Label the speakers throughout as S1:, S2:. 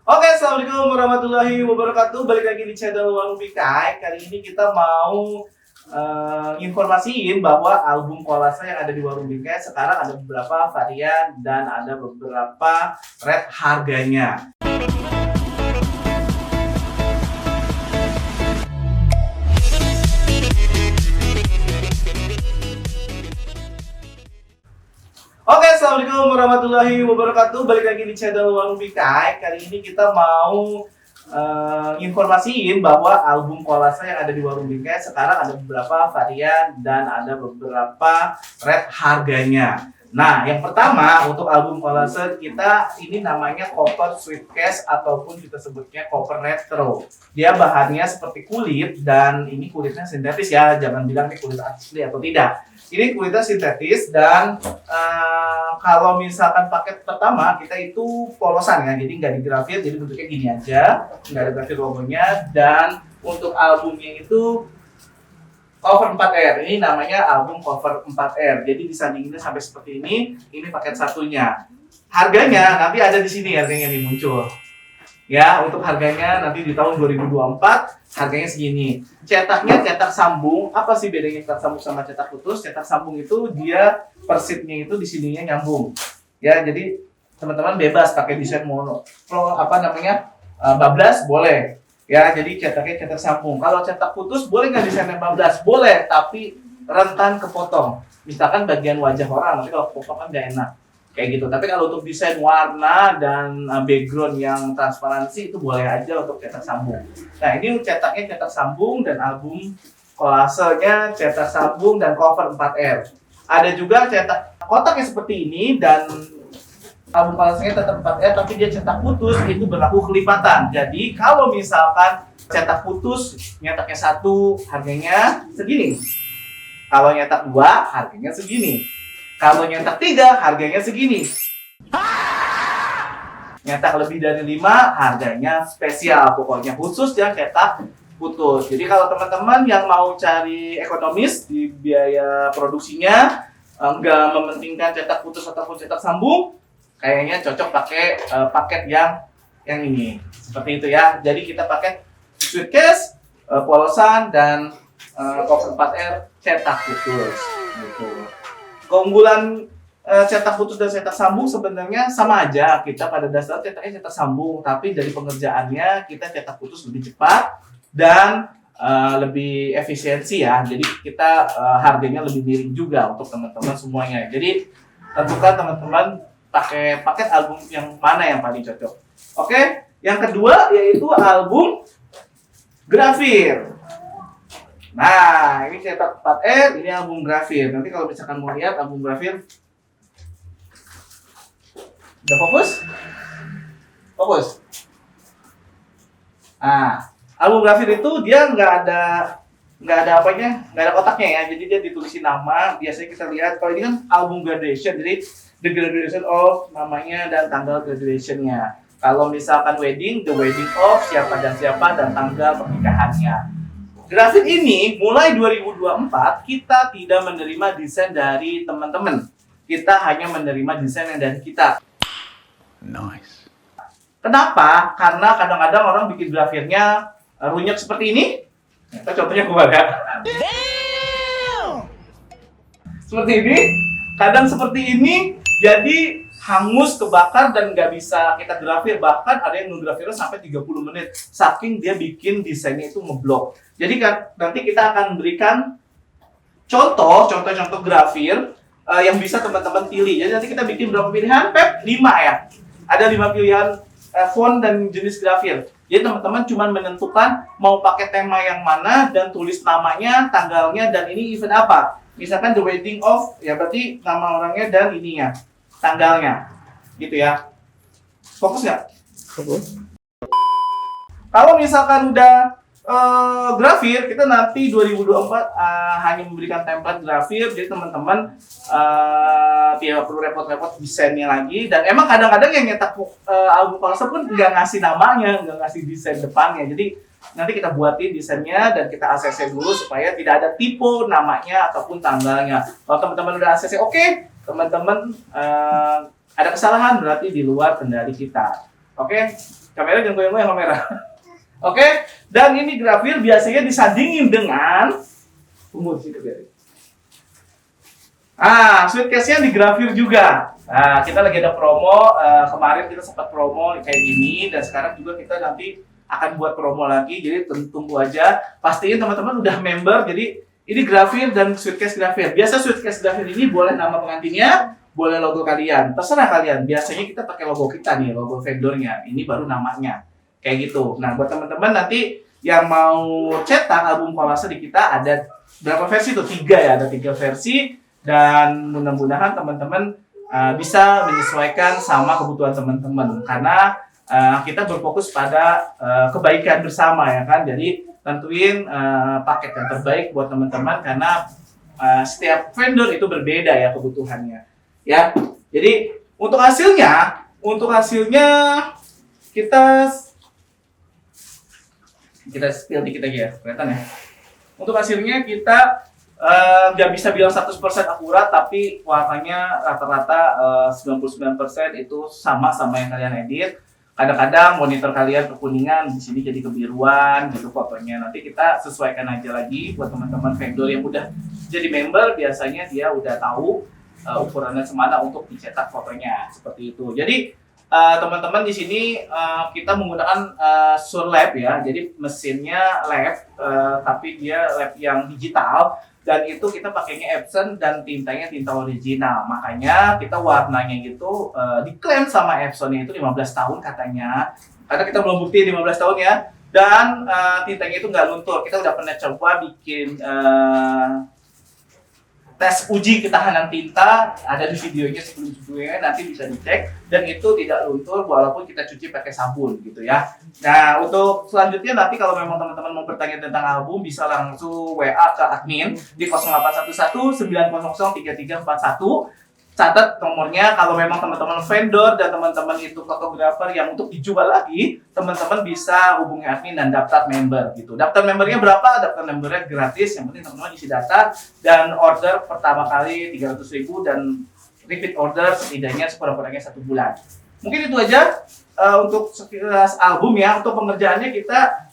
S1: Oke, assalamualaikum warahmatullahi wabarakatuh. Balik lagi di channel Warung Pikai. Kali ini kita mau informasiin bahwa album kolase yang ada di Warung Pikai sekarang ada beberapa varian dan ada beberapa rate harganya. Oke, assalamualaikum warahmatullahi wabarakatuh. Balik lagi di channel Warung Pikai. Kali ini kita mau informasiin bahwa album kolase yang ada di Warung Pikai sekarang ada beberapa varian dan ada beberapa rate harganya. Nah, yang pertama untuk album kolase kita ini namanya Copper Sweet Case ataupun kita sebutnya Copper Retro. Dia bahannya seperti kulit dan ini kulitnya sintetis ya, jangan bilang ini kulit asli atau tidak. Ini kulitnya sintetis dan kalau misalkan paket pertama kita itu polosan ya, jadi nggak digrafir, jadi bentuknya gini aja, nggak ada grafir logonya. Dan untuk albumnya itu cover 4R, ini namanya album cover 4R. Jadi disandinginnya sampai seperti ini paket satunya. Harganya nanti ada di sini, harganya nih muncul. Ya, untuk harganya nanti di tahun 2024 harganya segini. Cetaknya cetak sambung. Apa sih bedanya cetak sambung sama cetak putus? Cetak sambung itu dia persitnya itu di sininya nyambung. Ya, jadi teman-teman bebas pakai desain mono. Kalau bablas boleh. Ya, jadi cetaknya cetak sambung. Kalau cetak putus boleh nggak desainnya bablas? Boleh, tapi rentan kepotong. Misalkan bagian wajah orang, nanti kalau kepotong kan nggak enak. Kayak gitu. Tapi kalau untuk desain warna dan background yang transparansi itu boleh aja untuk cetak sambung. Nah, ini cetaknya cetak sambung dan album kolasenya cetak sambung dan cover 4R. Ada juga cetak kotaknya seperti ini dan album kolasenya tetap 4R tapi dia cetak putus, itu berlaku kelipatan. Jadi kalau misalkan cetak putus nyetaknya 1 harganya segini. Kalau nyetak 2 harganya segini. Kalau nyetak 3 harganya segini. Nyetak lebih dari 5 harganya spesial, pokoknya khusus yang cetak putus. Jadi kalau teman-teman yang mau cari ekonomis di biaya produksinya, enggak mementingkan cetak putus ataupun cetak sambung, kayaknya cocok pakai paket yang ini. Seperti itu ya. Jadi kita pakai sweet case, polosan dan cover 4R cetak putus. Gitu. Keunggulan cetak putus dan cetak sambung sebenarnya sama aja. Kita pada dasarnya cetaknya cetak sambung, tapi dari pengerjaannya kita cetak putus lebih cepat dan lebih efisiensi ya. Jadi kita harganya lebih miring juga untuk teman-teman semuanya. Jadi tentukan teman-teman pakai paket album yang mana yang paling cocok. Oke, yang kedua yaitu album grafir. Nah, ini cetak 4R, ini album grafir. Nanti kalau misalkan mau lihat album grafir, udah fokus? Fokus. Nah, album grafir itu dia nggak ada apanya, nggak ada kotaknya ya. Jadi dia ditulisin nama. Biasanya kita lihat kalau ini kan album graduation, jadi the graduation of namanya dan tanggal graduationnya. Kalau misalkan wedding, the wedding of siapa dan tanggal pernikahannya. Grafik ini mulai 2024 kita tidak menerima desain dari teman-teman. Kita hanya menerima desain yang dari kita.
S2: Nice.
S1: Kenapa? Karena kadang-kadang orang bikin grafirnya runyek seperti ini. Kita contohnya keluarga. Seperti ini. Kadang seperti ini. Jadi hangus, kebakar, dan nggak bisa kita grafir. Bahkan ada yang ngegrafirnya sampai 30 menit. Saking dia bikin desainnya itu ngeblok. Jadi nanti kita akan berikan contoh grafir yang bisa teman-teman pilih. Jadi nanti kita bikin berapa pilihan? 5 ya. Ada 5 pilihan font dan jenis grafir. Jadi teman-teman cuma menentukan mau pakai tema yang mana dan tulis namanya, tanggalnya, dan ini event apa. Misalkan the wedding of, ya berarti nama orangnya dan ininya. Tanggalnya, gitu ya. Fokus nggak?
S2: Fokus.
S1: Kalau misalkan udah grafir, kita nanti 2024 hanya memberikan template grafir, jadi teman-teman tidak perlu repot-repot desainnya lagi. Dan emang kadang-kadang yang nyetak album kolase pun nggak ngasih namanya, nggak ngasih desain depannya. Jadi nanti kita buatin desainnya dan kita ACC dulu supaya tidak ada tipe namanya ataupun tanggalnya. Kalau teman-teman udah ACC oke, teman-teman ada kesalahan berarti di luar kendali kita. Oke? Kamera jangan goyang-goyang kamera. Oke, dan ini grafir biasanya disandingin dengan tunggu sih biarin. Suitcase-nya digrafir juga. Nah, kita lagi ada promo, kemarin kita sempat promo kayak gini, dan sekarang juga kita nanti akan buat promo lagi, jadi tunggu aja. Pastiin teman-teman udah member, jadi ini grafir dan suitcase grafir. Biasa suitcase grafir ini boleh nama pengantinnya, boleh logo kalian, terserah kalian. Biasanya kita pakai logo kita nih, logo vendornya, ini baru namanya. Kayak gitu. Nah, buat teman-teman nanti yang mau cetak album kolase di kita ada berapa versi tuh? 3 ya, ada 3 versi. Dan mudah-mudahan teman-teman bisa menyesuaikan sama kebutuhan teman-teman karena kita berfokus pada kebaikan bersama ya kan. Jadi tentuin paket yang terbaik buat teman-teman karena setiap vendor itu berbeda ya kebutuhannya. Ya. Jadi untuk hasilnya kita spill dikit aja ya, kelihatan ya. Untuk hasilnya kita nggak bisa bilang 100% akurat, tapi warnanya rata-rata 99% itu sama yang kalian edit. Kadang-kadang monitor kalian kekuningan, di sini jadi kebiruan gitu fotonya. Nanti kita sesuaikan aja lagi buat teman-teman vendor yang udah jadi member, biasanya dia udah tahu ukurannya semana untuk dicetak fotonya seperti itu. Jadi teman-teman di sini kita menggunakan Surlab ya, jadi mesinnya lab, tapi dia lab yang digital. Dan itu kita pakainya Epson dan tintanya tinta original. Makanya kita warnanya itu diklaim sama Epsonnya itu 15 tahun katanya. Karena kita belum bukti 15 tahun ya. Dan tintanya itu nggak luntur. Kita udah pernah coba bikin tes uji ketahanan tinta, ada di videonya sebelum-sebelumnya, nanti bisa dicek. Dan itu tidak luntur walaupun kita cuci pakai sabun gitu ya. Nah, untuk selanjutnya nanti kalau memang teman-teman mau bertanya tentang album, bisa langsung WA ke admin di 0811 900 3341. Catat nomornya, kalau memang teman-teman vendor dan teman-teman itu fotografer yang untuk dijual lagi, teman-teman bisa hubungi admin dan daftar member gitu. Daftar membernya berapa? Daftar membernya gratis, yang penting teman-teman isi data dan order pertama kali 300.000 dan repeat order setidaknya sekurang-kurangnya 1 bulan. Mungkin itu aja untuk sekilas album ya. Untuk pengerjaannya kita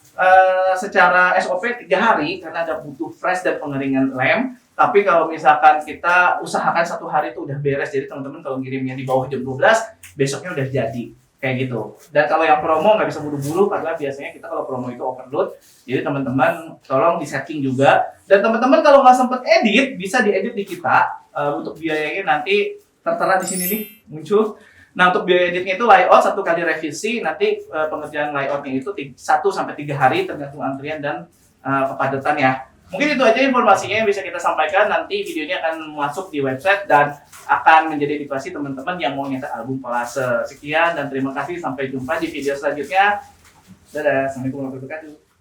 S1: secara SOP 3 hari karena ada butuh fresh dan pengeringan lem. Tapi kalau misalkan kita usahakan 1 hari itu udah beres, jadi teman-teman kalau ngirimnya di bawah jam 12, besoknya udah jadi kayak gitu. Dan kalau yang promo nggak bisa buru-buru karena biasanya kita kalau promo itu overload, jadi teman-teman tolong di setting juga. Dan teman-teman kalau nggak sempet edit, bisa diedit di kita. Untuk biayanya nanti tertera di sini nih muncul. Nah, untuk biaya editnya itu layout 1 kali revisi, nanti pengerjaan layoutnya itu 1 sampai 3 hari tergantung antrian dan kepadatan ya. Mungkin itu aja informasinya yang bisa kita sampaikan. Nanti videonya akan masuk di website dan akan menjadi edukasi teman-teman yang mau nyetak album kolase. Sekian dan terima kasih. Sampai jumpa di video selanjutnya. Dadah. Assalamualaikum warahmatullahi wabarakatuh.